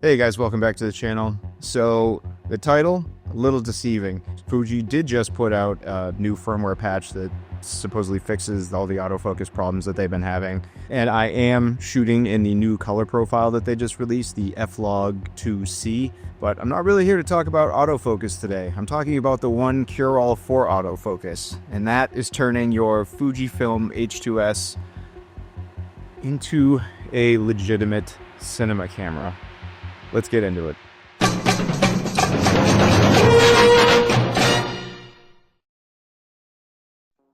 Hey guys, welcome back to the channel. So the title, a little deceiving. Fuji did just put out a new firmware patch that supposedly fixes all the autofocus problems that they've been having. And I am shooting in the new color profile that they just released, the F-Log2C. But I'm not really here to talk about autofocus today. I'm talking about the one cure-all for autofocus. And that is turning your Fujifilm X2s into a legitimate cinema camera. Let's get into it.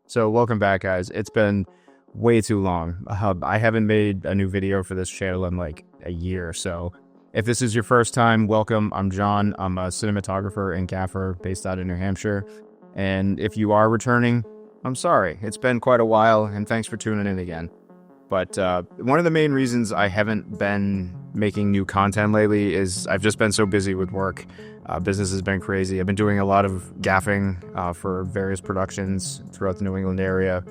So welcome back, guys. It's been way too long. I haven't made a new video for this channel in like a year. So if this is your first time, welcome. I'm John. I'm a cinematographer and gaffer based out of New Hampshire. And if you are returning, I'm sorry. It's been quite a while, and thanks for tuning in again. But one of the main reasons I haven't been making new content lately is I've just been so busy with work. Business has been crazy. I've been doing a lot of gaffing for various productions throughout the New England area,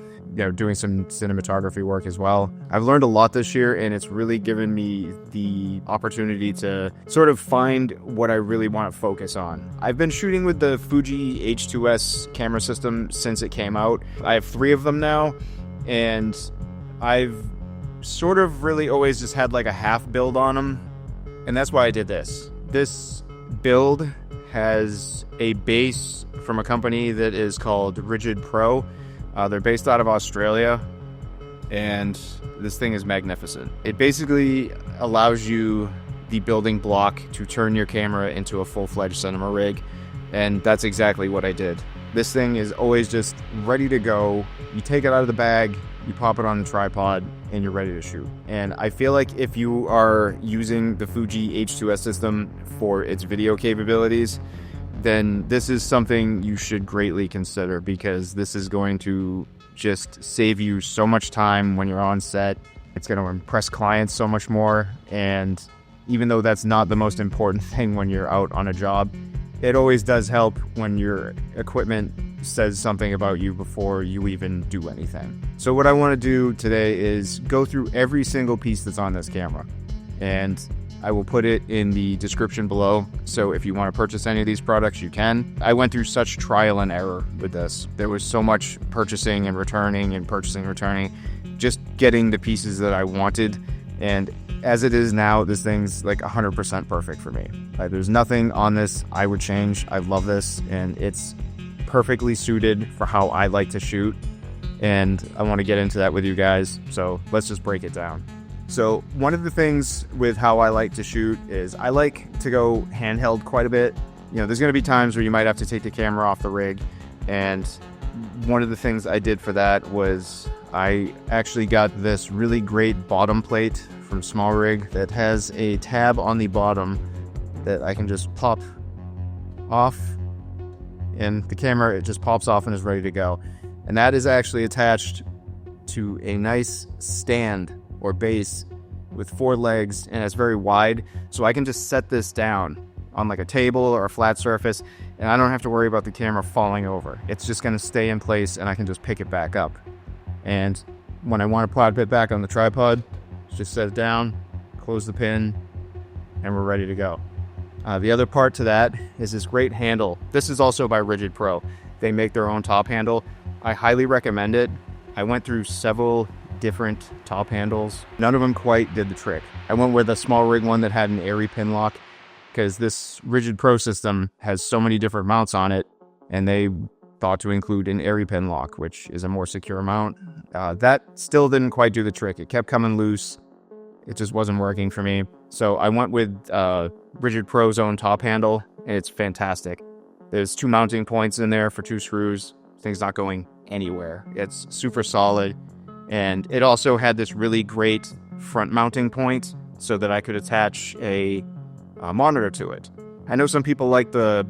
doing some cinematography work as well. I've learned a lot this year, and it's really given me the opportunity to sort of find what I really want to focus on. I've been shooting with the Fuji X2S camera system since it came out. I have 3 of them now, and I've sort of really always just had like a half build on them, and that's why I did this. This build has a base from a company that is called RigidPro. They're based out of Australia, and this thing is magnificent. It basically allows you the building block to turn your camera into a full-fledged cinema rig, and that's exactly what I did. This thing is always just ready to go. You take it out of the bag, you pop it on the tripod, and you're ready to shoot. And I feel like if you are using the Fuji X2S system for its video capabilities, then this is something you should greatly consider, because this is going to just save you so much time when you're on set. It's going to impress clients so much more. And even though that's not the most important thing when you're out on a job, it always does help when your equipment says something about you before you even do anything. So what I want to do today is go through every single piece that's on this camera, and I will put it in the description below. So if you want to purchase any of these products, you can. I went through such trial and error with this. There was so much purchasing and returning and purchasing and returning, just getting the pieces that I wanted. And as it is now, this thing's like 100% perfect for me. There's nothing on this I would change. I love this, and it's perfectly suited for how I like to shoot. And I want to get into that with you guys. So let's just break it down. So one of the things with how I like to shoot is I like to go handheld quite a bit. There's going to be times where you might have to take the camera off the rig. And one of the things I did for that was I actually got this really great bottom plate from Small Rig that has a tab on the bottom that I can just pop off, and the camera, it just pops off and is ready to go. And that is actually attached to a nice stand or base with 4 legs, and it's very wide, so I can just set this down on like a table or a flat surface, and I don't have to worry about the camera falling over. It's just going to stay in place, and I can just pick it back up. And when I want to pop it back on the tripod, just set it down, close the pin, and we're ready to go. The other part to that is this great handle. This is also by RigidPro. They make their own top handle. I highly recommend it. I went through several different top handles. None of them quite did the trick. I went with a Small Rig one that had an airy pin lock, because this RigidPro system has so many different mounts on it, and they thought to include an airy pin lock, which is a more secure mount. That still didn't quite do the trick. It kept coming loose. It just wasn't working for me. So I went with RigidPro's own top handle, and it's fantastic. There's 2 mounting points in there for 2 screws. Thing's not going anywhere. It's super solid. And it also had this really great front mounting point so that I could attach a monitor to it. I know some people like the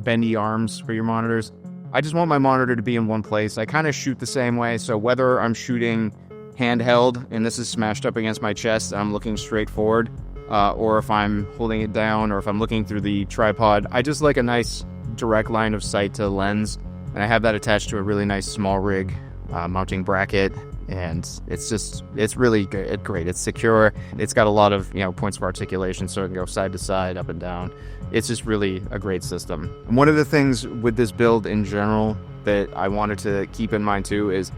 bendy arms for your monitors. I just want my monitor to be in one place. I kind of shoot the same way, so whether I'm shooting handheld and this is smashed up against my chest and I'm looking straight forward, or if I'm holding it down, or if I'm looking through the tripod, I just like a nice direct line of sight to the lens, and I have that attached to a really nice Small Rig mounting bracket. and it's really great. It's secure. It's got a lot of, points of articulation, so it can go side to side, up and down. It's just really a great system. And one of the things with this build in general that I wanted to keep in mind too is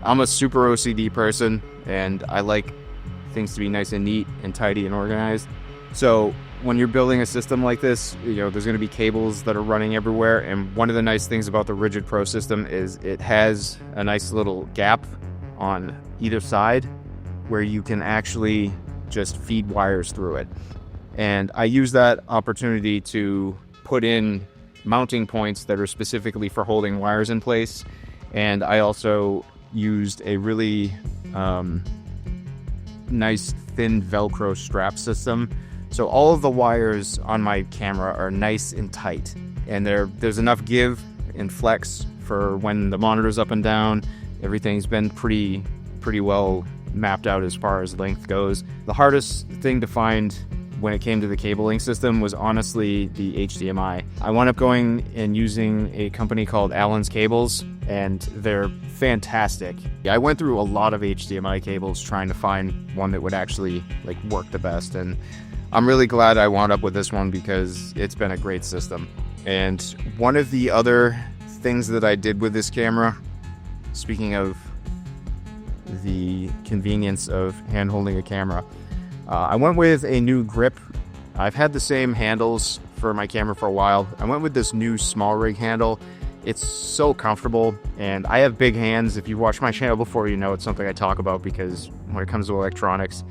I'm a super OCD person, and I like things to be nice and neat and tidy and organized. So when you're building a system like this, there's going to be cables that are running everywhere. And one of the nice things about the RigidPro system is it has a nice little gap on either side where you can actually just feed wires through it. And I use that opportunity to put in mounting points that are specifically for holding wires in place. And I also used a really nice thin Velcro strap system. So all of the wires on my camera are nice and tight, and there's enough give and flex for when the monitor's up and down. Everything's been pretty well mapped out as far as length goes. The hardest thing to find when it came to the cabling system was honestly the HDMI. I wound up going and using a company called Allen's Cables, and they're fantastic. I went through a lot of HDMI cables trying to find one that would actually work the best, and I'm really glad I wound up with this one because it's been a great system. And one of the other things that I did with this camera, speaking of the convenience of hand holding a camera, I went with a new grip. I've had the same handles for my camera for a while. I went with this new small rig handle. It's so comfortable, and I have big hands. If you've watched my channel before, it's something I talk about because when it comes to electronics,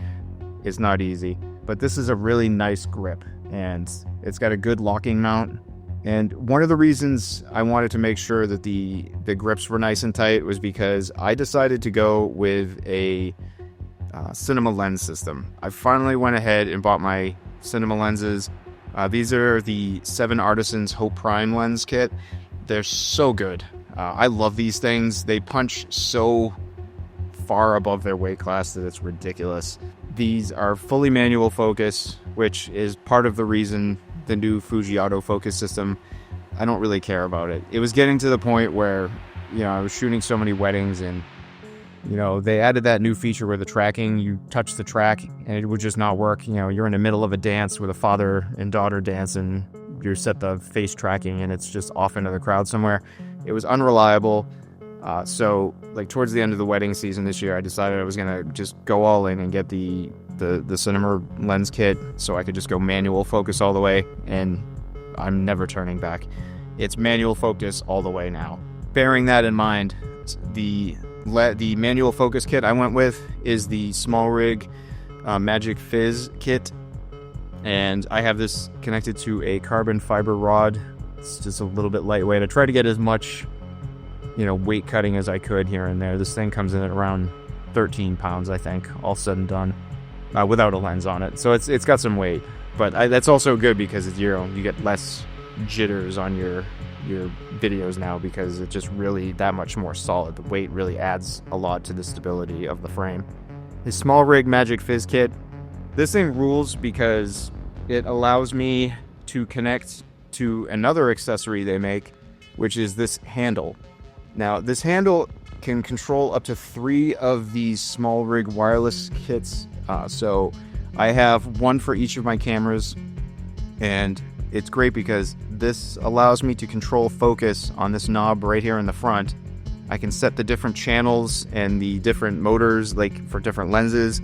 it's not easy. But this is a really nice grip, and it's got a good locking mount. And one of the reasons I wanted to make sure that the grips were nice and tight was because I decided to go with a cinema lens system. I finally went ahead and bought my cinema lenses. These are the 7 Artisans Hope Prime lens kit. They're so good. I love these things. They punch so far above their weight class that it's ridiculous. These are fully manual focus, which is part of the reason the new Fuji autofocus system, I don't really care about it. It was getting to the point where, I was shooting so many weddings, and, they added that new feature where the tracking, you touch the track and it would just not work. You're in the middle of a dance with a father and daughter dance, and you set the face tracking and it's just off into the crowd somewhere. It was unreliable. So towards the end of the wedding season this year, I decided I was going to just go all in and get the cinema lens kit so I could just go manual focus all the way, and I'm never turning back. It's manual focus all the way now. Bearing that in mind, the manual focus kit I went with is the small rig Magic Fizz kit, and I have this connected to a carbon fiber rod. It's just a little bit lightweight. I try to get as much weight cutting as I could here and there. This thing comes in at around 13 pounds, I think, all said and done, without a lens on it. So it's got some weight, but that's also good because it's, you get less jitters on your videos now because it's just really that much more solid. The weight really adds a lot to the stability of the frame. The small rig Magic Fizz kit, this thing rules because it allows me to connect to another accessory they make, which is this handle. Now, this handle can control up to 3 of these small rig wireless kits. So I have one for each of my cameras, and it's great because this allows me to control focus on this knob right here in the front. I can set the different channels and the different motors for different lenses,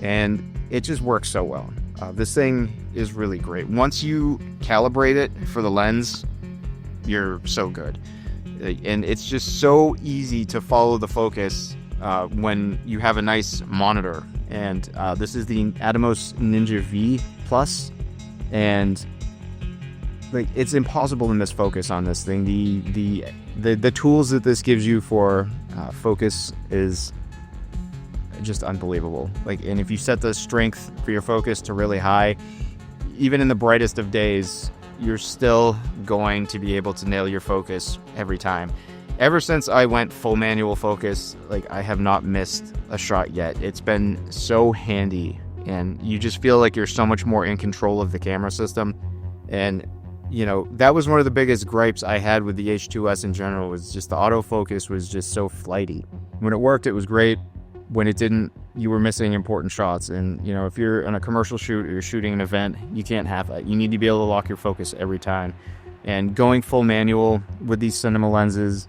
and it just works so well. This thing is really great. Once you calibrate it for the lens, you're so good. And it's just so easy to follow the focus when you have a nice monitor. And this is the Atomos Ninja V Plus, and it's impossible to miss focus on this thing. The tools that this gives you for focus is just unbelievable. And if you set the strength for your focus to really high, even in the brightest of days, you're still going to be able to nail your focus every time. Ever since I went full manual focus, I have not missed a shot yet. It's been so handy, and you just feel like you're so much more in control of the camera system. And that was one of the biggest gripes I had with the H2S in general, was just the autofocus was just so flighty. When it worked, it was great. when it didn't, you were missing important shots. And, you know, if you're on a commercial shoot or you're shooting an event, you can't have that. You need to be able to lock your focus every time. And going full manual with these cinema lenses,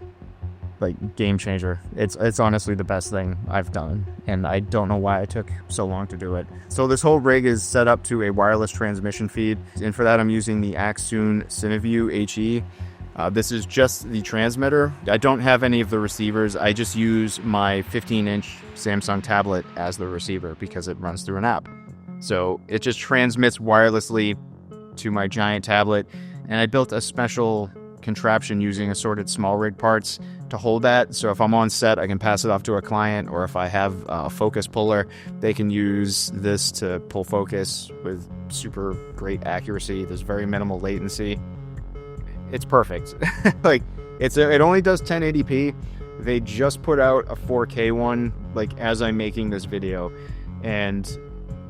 like, game changer. It's honestly the best thing I've done, and I don't know why it took so long to do it. So this whole rig is set up to a wireless transmission feed, and for that I'm using the Axtoon CineView HE. This is just the transmitter. I don't have any of the receivers. I just use my 15-inch Samsung tablet as the receiver because it runs through an app. So it just transmits wirelessly to my giant tablet, and I built a special contraption using assorted small rig parts to hold that. So if I'm on set, I can pass it off to a client, or if I have a focus puller, they can use this to pull focus with super great accuracy. There's very minimal latency. It's perfect. Like, it only does 1080p. They just put out a 4K one, like, as I'm making this video, and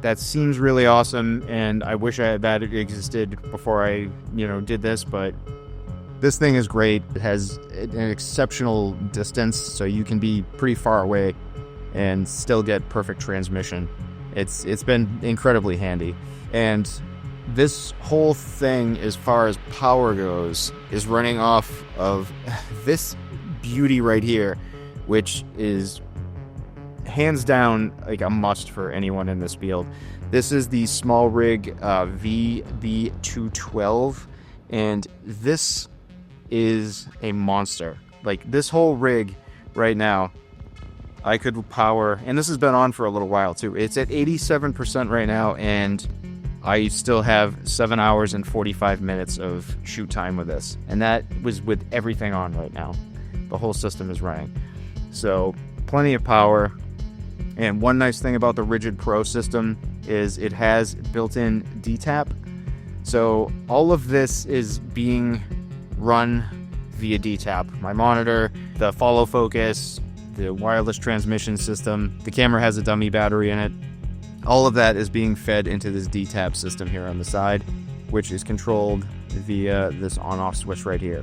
that seems really awesome, and I wish that it existed before I, you know, did this, but this thing is great. It has an exceptional distance, so you can be pretty far away and still get perfect transmission. It's been incredibly handy. And this whole thing, as far as power goes, is running off of this beauty right here, which is hands down like a must for anyone in this field. This is the small rig VB212, and this is a monster. Like, this whole rig right now, I could power, and this has been on for a little while too. It's at 87% right now, and I still have 7 hours and 45 minutes of shoot time with this, and that was with everything on right now. The whole system is running, so plenty of power. And one nice thing about the RigidPro system is it has built-in DTAP, so all of this is being run via DTAP. My monitor, the follow focus, the wireless transmission system, the camera has a dummy battery in it. All of that is being fed into this DTAP system here on the side, which is controlled via this on-off switch right here.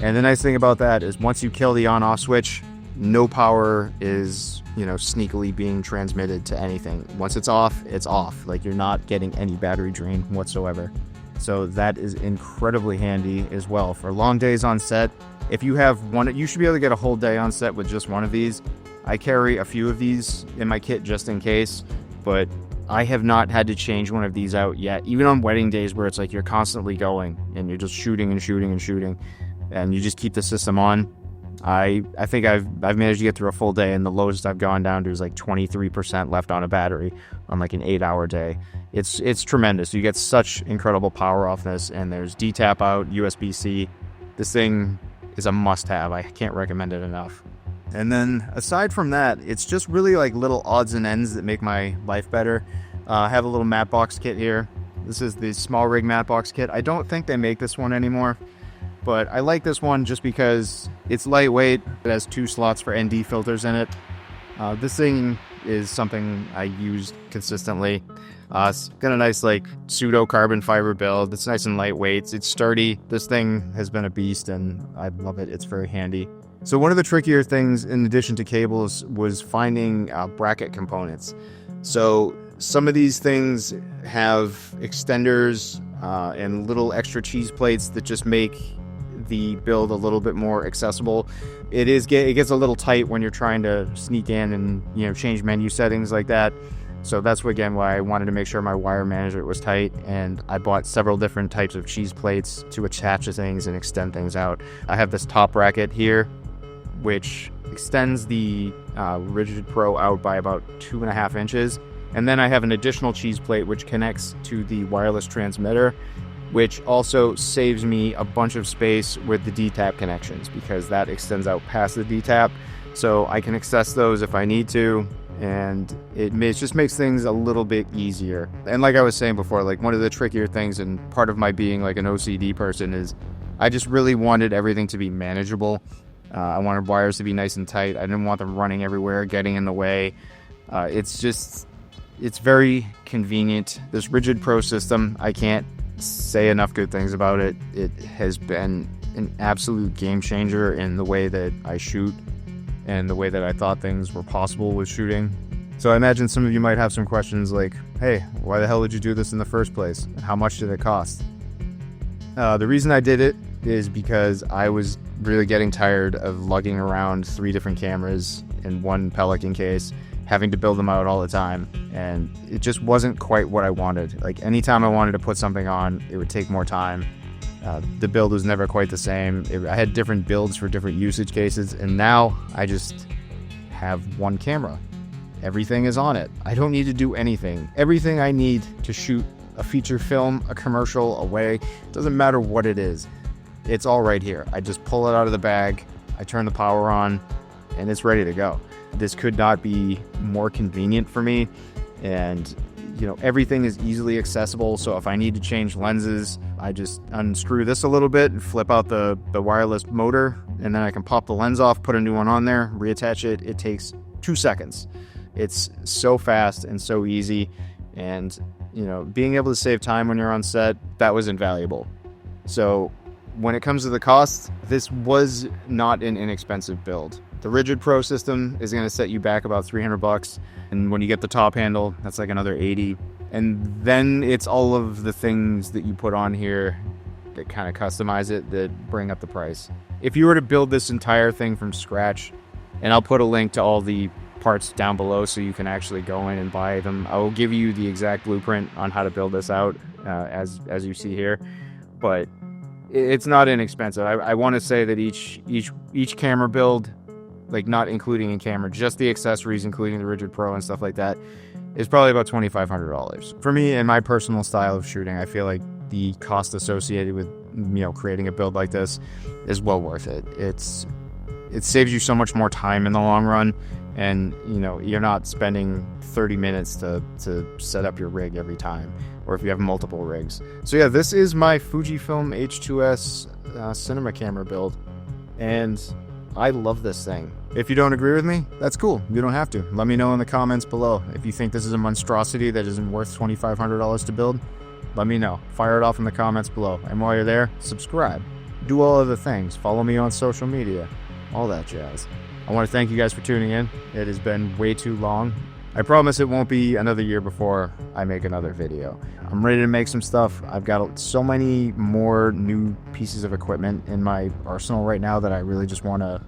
And the nice thing about that is once you kill the on-off switch, no power is, you know, sneakily being transmitted to anything. Once it's off, it's off. Like, you're not getting any battery drain whatsoever. So that is incredibly handy as well for long days on set. If you have one, you should be able to get a whole day on set with just one of these. I carry a few of these in my kit just in case, but I have not had to change one of these out yet. Even on wedding days where it's like you're constantly going and you're just shooting and shooting and shooting, and you just keep the system on. I think I've managed to get through a full day, and the lowest I've gone down to is like 23% left on a battery on like an 8-hour day. It's tremendous. You get such incredible power off this, and there's DTAP out, USB-C. This thing is a must-have. I can't recommend it enough. And then aside from that, it's just really like little odds and ends that make my life better. I have a little matte box kit here. This is the small rig matte box kit. I don't think they make this one anymore, but I like this one just because it's lightweight. It has 2 slots for ND filters in it. This thing is something I use consistently. It's got a nice like pseudo carbon fiber build. It's nice and lightweight. It's sturdy. This thing has been a beast, and I love it. It's very handy. So one of the trickier things, in addition to cables, was finding bracket components. So some of these things have extenders and little extra cheese plates that just make the build a little bit more accessible. It gets a little tight when you're trying to sneak in and, you know, change menu settings like that. So that's again why I wanted to make sure my wire management was tight, and I bought several different types of cheese plates to attach to things and extend things out. I have this top bracket here, which extends the RigidPro out by about 2.5 inches. And then I have an additional cheese plate which connects to the wireless transmitter, which also saves me a bunch of space with the DTAP connections, because that extends out past the DTAP. So I can access those if I need to, and it just makes things a little bit easier. And like I was saying before, like one of the trickier things, and part of my being like an OCD person, is I just really wanted everything to be manageable. I wanted wires to be nice and tight. I didn't want them running everywhere, getting in the way. It's very convenient. This RigidPro system, I can't say enough good things about it. It has been an absolute game changer in the way that I shoot and the way that I thought things were possible with shooting. So I imagine some of you might have some questions like, hey, why the hell did you do this in the first place? How much did it cost? The reason I did it is because I was really getting tired of lugging around 3 different cameras in one Pelican case, having to build them out all the time, and it just wasn't quite what I wanted. Like, anytime I wanted to put something on, it would take more time. The build was never quite the same. I had different builds for different usage cases, and now I just have one camera. Everything is on it. I don't need to do anything. Everything I need to shoot a feature film, a commercial, away, doesn't matter what it is. It's all right here. I just pull it out of the bag, I turn the power on, and it's ready to go. This could not be more convenient for me, and everything is easily accessible. So if I need to change lenses, I just unscrew this a little bit and flip out the wireless motor, and then I can pop the lens off, put a new one on there, reattach it. It takes 2 seconds. It's so fast and so easy, and being able to save time when you're on set, that was invaluable. So when it comes to the cost, this was not an inexpensive build. The RigidPro system is going to set you back about $300, and when you get the top handle, that's like another $80. And then it's all of the things that you put on here that kind of customize it that bring up the price. If you were to build this entire thing from scratch, and I'll put a link to all the parts down below so you can actually go in and buy them. I will give you the exact blueprint on how to build this out as you see here, but it's not inexpensive. I want to say that each camera build, like not including a camera, just the accessories, including the RigidPro and stuff like that, is probably about $2,500. For me and my personal style of shooting, I feel like the cost associated with creating a build like this is well worth it. It saves you so much more time in the long run, and you're not spending 30 minutes to set up your rig every time, or if you have multiple rigs. So yeah, this is my Fujifilm X2s cinema camera build, and I love this thing. If you don't agree with me, that's cool. You don't have to. Let me know in the comments below. If you think this is a monstrosity that isn't worth $2,500 to build, let me know. Fire it off in the comments below. And while you're there, subscribe. Do all other things. Follow me on social media. All that jazz. I want to thank you guys for tuning in. It has been way too long. I promise it won't be another year before I make another video. I'm ready to make some stuff. I've got so many more new pieces of equipment in my arsenal right now that I really just want to,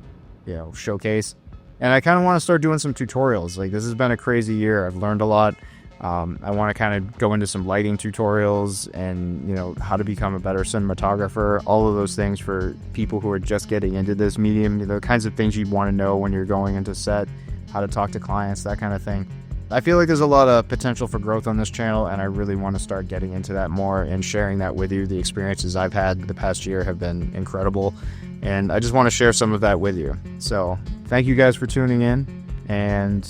showcase. And I kind of want to start doing some tutorials. Like, this has been a crazy year. I've learned a lot. I want to kind of go into some lighting tutorials and, how to become a better cinematographer, all of those things for people who are just getting into this medium, the kinds of things you'd want to know when you're going into set, how to talk to clients, that kind of thing. I feel like there's a lot of potential for growth on this channel, and I really want to start getting into that more and sharing that with you. The experiences I've had the past year have been incredible, and I just want to share some of that with you. So thank you guys for tuning in, and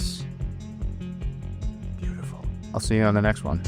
I'll see you on the next one.